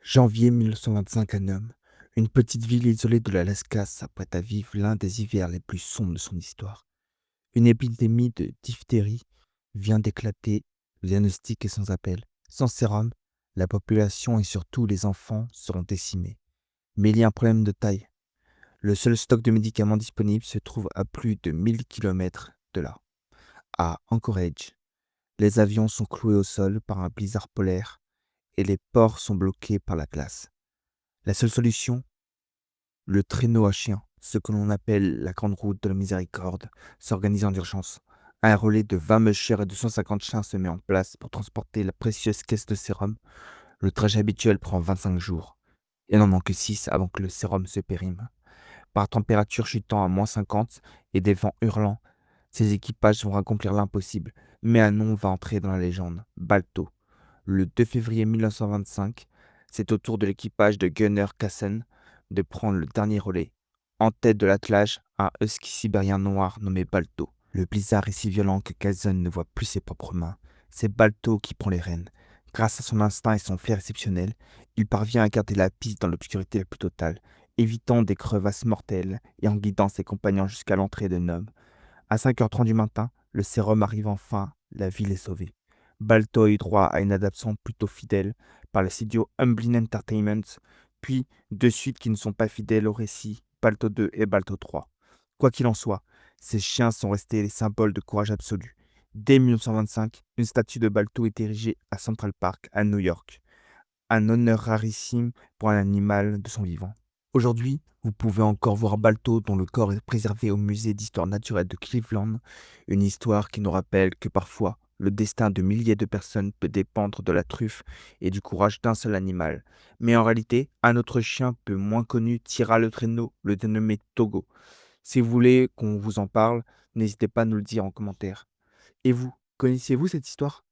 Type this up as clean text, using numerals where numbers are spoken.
Janvier 1925 à Nome, une petite ville isolée de l'Alaska s'apprête à vivre l'un des hivers les plus sombres de son histoire. Une épidémie de diphtérie vient d'éclater, le diagnostic est sans appel. Sans sérum, la population et surtout les enfants seront décimés. Mais il y a un problème de taille. Le seul stock de médicaments disponible se trouve à plus de 1000 kilomètres de là, à Anchorage. Les avions sont cloués au sol par un blizzard polaire et les ports sont bloqués par la glace. La seule solution, le traîneau à chiens, ce que l'on appelle la grande route de la miséricorde, s'organise en urgence. Un relais de 20 musher et de 150 chiens se met en place pour transporter la précieuse caisse de sérum. Le trajet habituel prend 25 jours. Il n'en manque que 6 avant que le sérum se périme. Par température chutant à -50 et des vents hurlants, ces équipages vont accomplir l'impossible. Mais un nom va entrer dans la légende, Balto. Le 2 février 1925, c'est au tour de l'équipage de Gunner Kassen de prendre le dernier relais. En tête de l'attelage, un husky sibérien noir nommé Balto. Le blizzard est si violent que Kassen ne voit plus ses propres mains. C'est Balto qui prend les rênes. Grâce à son instinct et son flair exceptionnel, il parvient à garder la piste dans l'obscurité la plus totale, évitant des crevasses mortelles et en guidant ses compagnons jusqu'à l'entrée de Nome. À 5h30 du matin, le sérum arrive enfin, la ville est sauvée. Balto a eu droit à une adaptation plutôt fidèle par le studio Amblin Entertainment, puis deux suites qui ne sont pas fidèles au récit, Balto 2 et Balto 3. Quoi qu'il en soit, ces chiens sont restés les symboles de courage absolu. Dès 1925, une statue de Balto est érigée à Central Park, à New York, un honneur rarissime pour un animal de son vivant. Aujourd'hui, vous pouvez encore voir Balto dont le corps est préservé au musée d'histoire naturelle de Cleveland, une histoire qui nous rappelle que parfois, le destin de milliers de personnes peut dépendre de la truffe et du courage d'un seul animal. Mais en réalité, un autre chien peu moins connu tira le traîneau, le dénommé Togo. Si vous voulez qu'on vous en parle, n'hésitez pas à nous le dire en commentaire. Et vous, connaissiez-vous cette histoire?